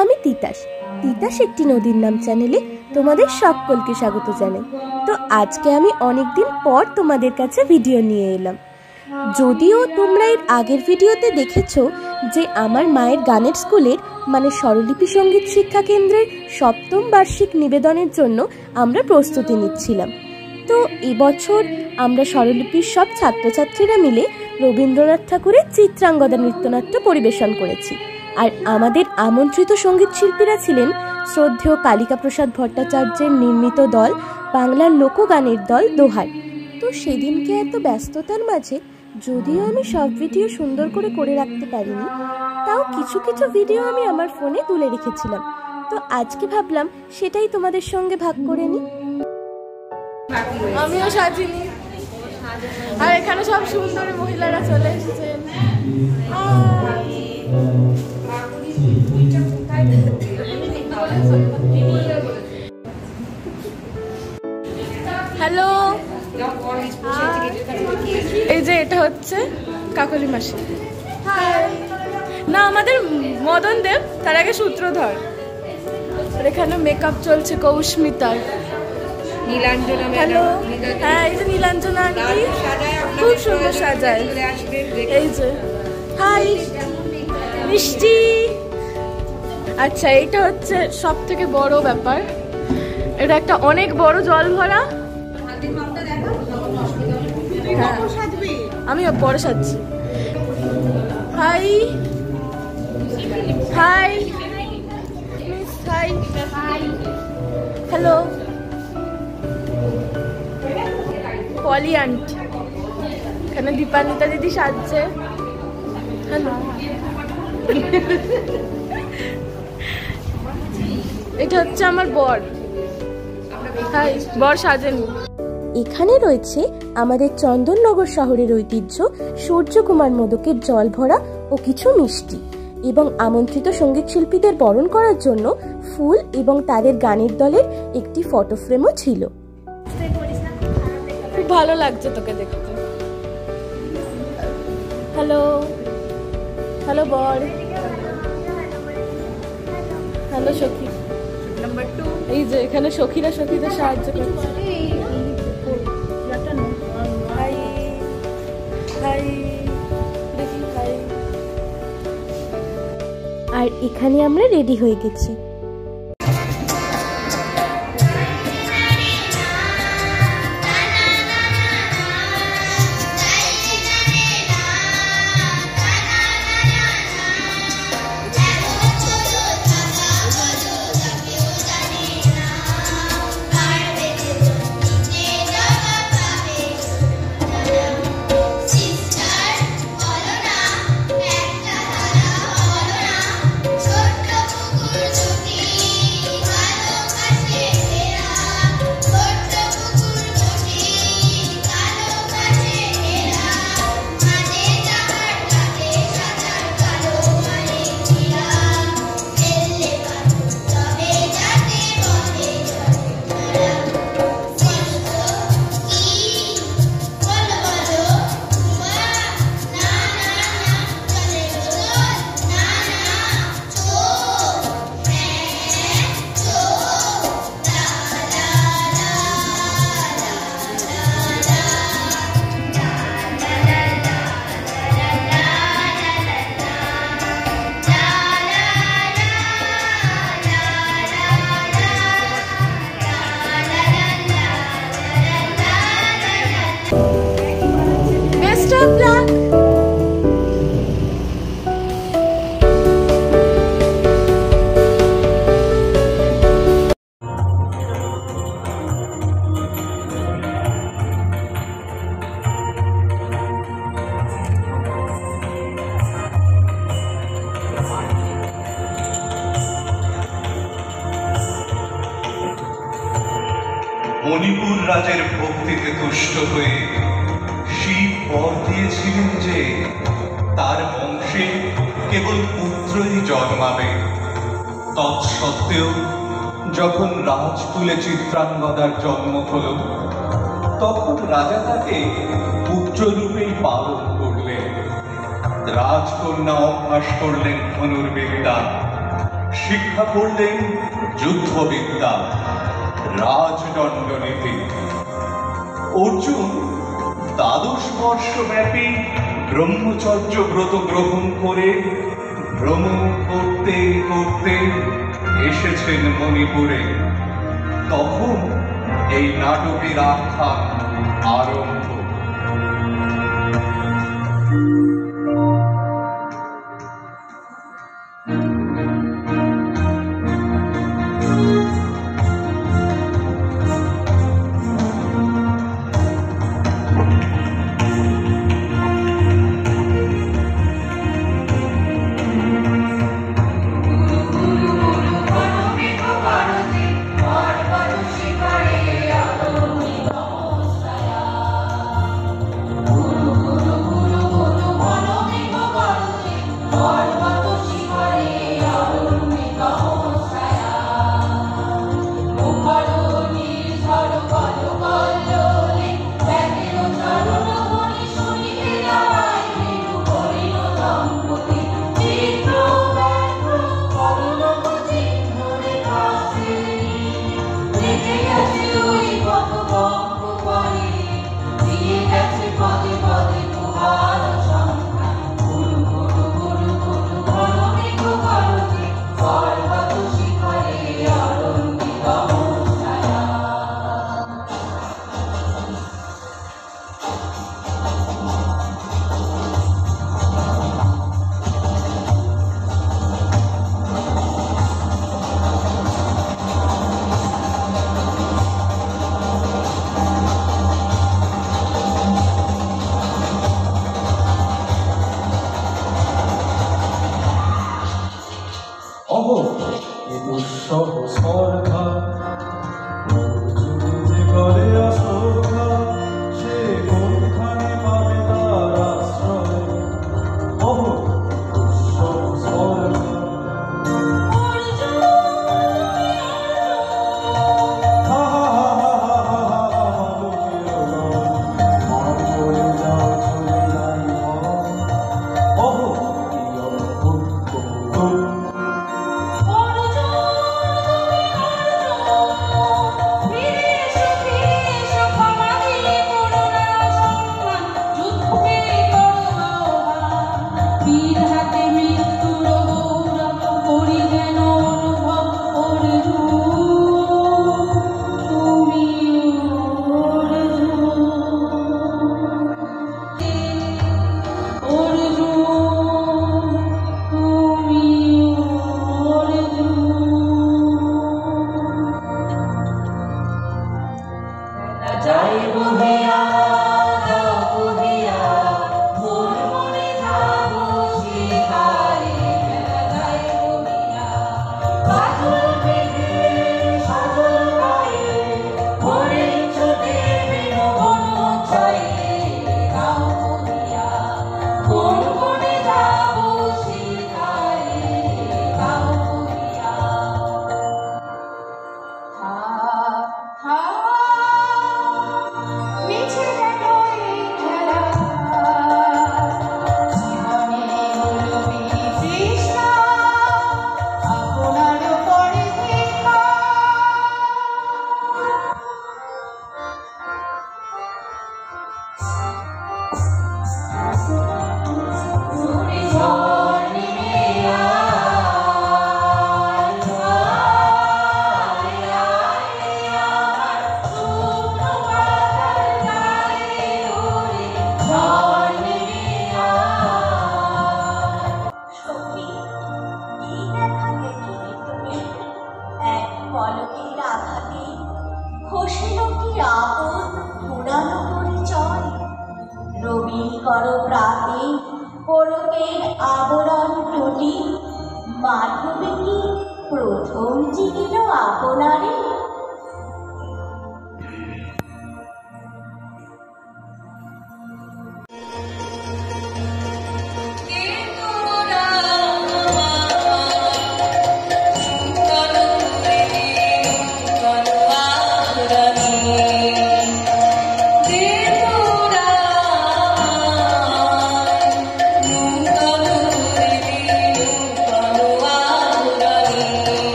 আমি তিতাস। তিতাস একটি নদীর নাম চ্যানেলে তোমাদের সকলকে স্বাগত জানাই। তো আজকে আমি অনেকদিন পর তোমাদের কাছে ভিডিও নিয়ে এলাম। যদিও তোমরা এর আগের ভিডিওতে দেখেছো যে আমার মায়ের গানের স্কুলের মানে স্বরলিপি সঙ্গীত শিক্ষা কেন্দ্রের ৭ম বার্ষিক নিবেদনের জন্য আমরা প্রস্তুতি নিচ্ছিলাম। তো এবছর আমরা স্বরলিপির সব ছাত্রছাত্রীরা মিলে রবীন্দ্রনাথ ঠাকুরের চিত্রাঙ্গদা নৃত্যনাট্য পরিবেশন করেছি। আর আমাদের আমন্ত্রিত সঙ্গীত শিল্পীরা ছিলেন শ্রদ্ধেয় কালিকা প্রসাদ ভট্টাচার্যের নির্মিত দল বাংলার লোকগানের দল দোহার। তো সেদিনকে এত ব্যস্ততার মাঝে যদিও আমি সব ভিডিও সুন্দর করে রাখতে পারিনি, তাও কিছু কিছু ভিডিও আমি আমার ফোনে তুলে রেখেছিলাম। তো আজকে ভাবলাম সেটাই তোমাদের সঙ্গে ভাগ করে নিই। আমিও সাজিনি, আর এখানে সব সুন্দর মহিলারা চলে এসেছেন। হ্যালো, এই যে এটা হচ্ছে কাকলি মাসি। না, আমাদের মদন দেব, তার আগে সূত্রধর। আর এখানে মেকআপ চলছে কৌস্মিতার। নীলাঞ্জনা, হ্যালো। হ্যাঁ, এই যে নীলাঞ্জনা আন্টি খুব সুন্দর সাজায়। এই যে হাই মিষ্টি। আচ্ছা, এইটা হচ্ছে সব থেকে বড় ব্যাপার। এটা একটা অনেক বড় জল ভরা। হ্যাঁ, আমি পরে সাজছি। Hi hi miss, hi hello. Poli aunty, এখানে দীপান্বিতা দিদি সাজছে। হ্যালো। এটা হচ্ছে আমার বর। হাই, বর সাজেনি। এখানে রয়েছে আমাদের চন্দননগর শহরের ঐতিহ্য সূর্যকুমার মোদকের জল ভরা ও কিছু মিষ্টি, এবং আমন্ত্রিত সঙ্গীত শিল্পীদের বরণ করার জন্য ফুল এবং তাদের গানের দলের একটি ফটো ফ্রেমও ছিল। খুব ভালো লাগছে তোকে দেখতে। হ্যালো হ্যালো বর। হ্যালো সখী নাম্বার 2। এই যে এখানে সখীরা সখীদের সাহায্য করছে। হাই হাই দেখি, হাই। আর এখানে আমরা রেডি হয়ে গেছি। মণিপুর রাজের ভক্তিতে তুষ্ট হয়ে শিব বর দিয়েছিলেন যে তার বংশে কেবল পুত্রই জন্মাবে। তৎসত্ত্বেও যখন রাজকুলে চিত্রাঙ্গদার জন্ম হল, তখন রাজা তাকে পুত্ররূপেই পালন করলেন। রাজকন্যা অভ্যাস করলেন ধনুর্বিদ্যা। শিক্ষা করলেন যুদ্ধবিদ্যা, রাজদণ্ড নীতি। অর্জুন দ্বাদশ বর্ষব্যাপী ব্রহ্মচর্য ব্রত গ্রহণ করে ভ্রমণ করতে করতে এসেছেন মণিপুরে। তখন এই নাটকের আখ্যান আরম্ভ। Thank you.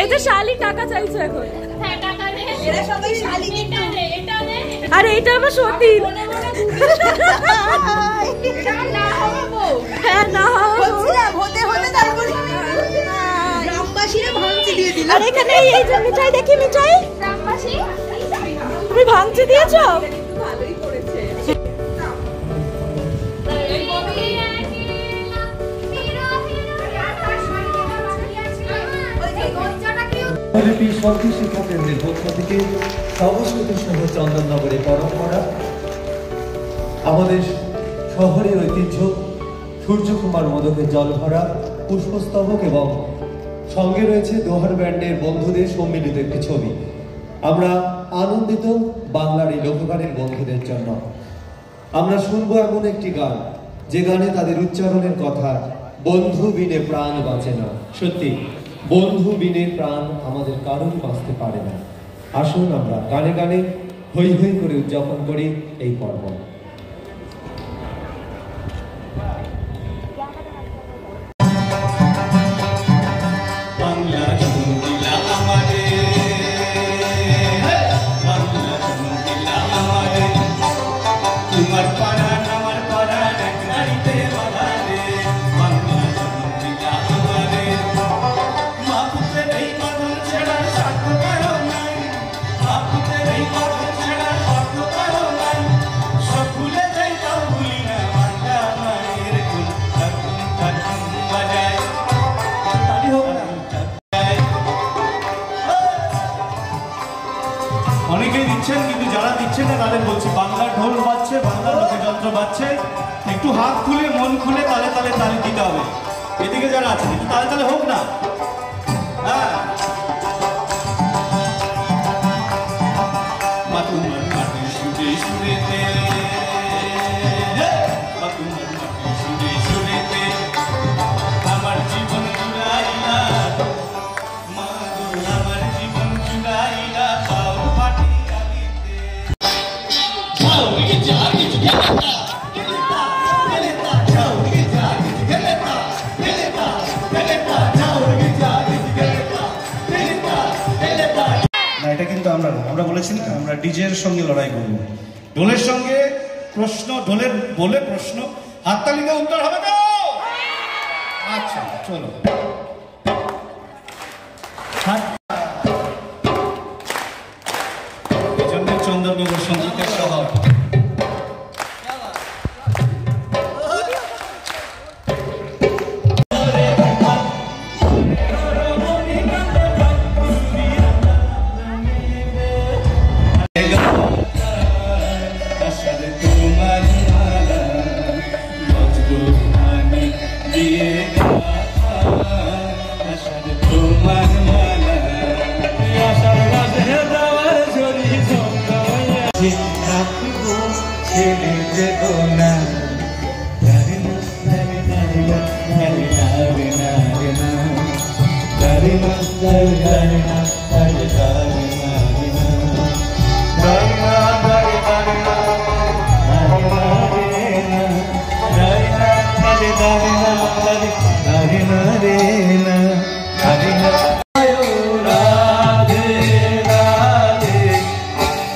এই যে শালি টাকা চাইছে এখন। হ্যাঁ টাকা দে, এরা সবাই শালি এটা দে, এটা দে। আরে এটা আমার সত্যি এটা না হবো। হ্যাঁ না বলছিলাম হতে হতে তারপর গ্রামবাসীরা ভাঙচি দিয়ে দিল। আর এখানে এই যে মিঠাই দেখি, মিঠাই গ্রামবাসী তুমি ভাঙচি দিয়েছো? ভালোই করেছে। সঙ্গীত শিক্ষা কেন্দ্রের পক্ষ থেকে সর্বশ্রুতি সহ চন্দননগরের পরম্পরা, আমাদের শহরের ঐতিহ্য সূর্যকুমার মোদকের জলভরা পুষ্পস্তবক এবং সঙ্গে রয়েছে দোহার ব্যান্ডের বন্ধুদের সম্মিলিত একটি ছবি। আমরা আনন্দিত বাংলার এই লোকগানের বন্ধুদের জন্য। আমরা শুনবো এমন একটি গান যে গানে তাদের উচ্চারণের কথা, বন্ধু বিনে প্রাণ বাঁচে না। সত্যি বন্ধু বিনে প্রাণ আমাদের কারোরই বাঁচতে পারে না। আসুন আমরা গানে গানে হৈ হৈ করে উদযাপন করি এই পর্ব। অনেকেই দিচ্ছেন, কিন্তু যারা দিচ্ছেন না তাদের বলছি, বাংলার ঢোল বাজছে, বাংলার লোকযন্ত্র বাজছে, একটু হাত খুলে মন খুলে তালে তালে তালে দিতে হবে। এদিকে যারা আছেন একটু তালে তালে হোক না। হ্যাঁ কিন্তু আমরা আমরা বলেছি না, আমরা ডিজের সঙ্গে লড়াই করব। ঢোলের সঙ্গে প্রশ্ন, ঢোলের বলে প্রশ্ন, হাততালি দিয়ে উত্তর হবে তো? আচ্ছা চলো। এই জন্য চন্দননগর সঙ্গীতের শহর।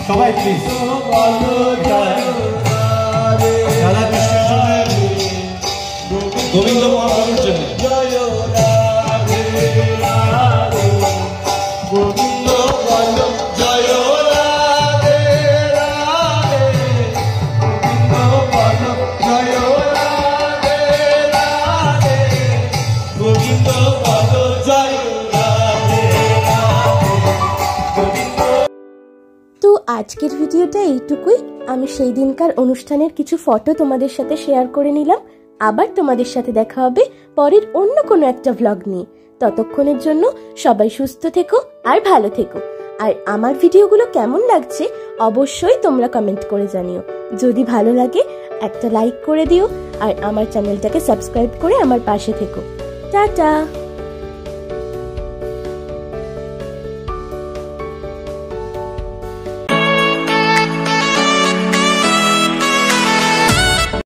সবাই প্লিজ সারা বিশ্বের জন্য, গোবিন্দ মহাপ্রভুর জন্য গোবিন্দ বল জয় রাধে রাধে, গোবিন্দ বল জয় রাধে রাধে, গোবিন্দ বল জয় রাধে রাধে, গোবিন্দ। তো আজকের ভিডিওটা এইটুকুই। আমি সেই দিনকার অনুষ্ঠানের কিছু ফটো তোমাদের সাথে শেয়ার করে নিলাম। আবার তোমাদের সাথে দেখা হবে পরের অন্য কোনো একটা ভ্লগ নিয়ে। ততক্ষণের জন্য সবাই সুস্থ থেকো আর ভালো থেকো। আর আমার ভিডিওগুলো কেমন লাগছে অবশ্যই তোমরা কমেন্ট করে জানিও। যদি ভালো লাগে একটা লাইক করে দিও আর আমার চ্যানেলটাকে সাবস্ক্রাইব করে আমার পাশে থেকো। টাটা।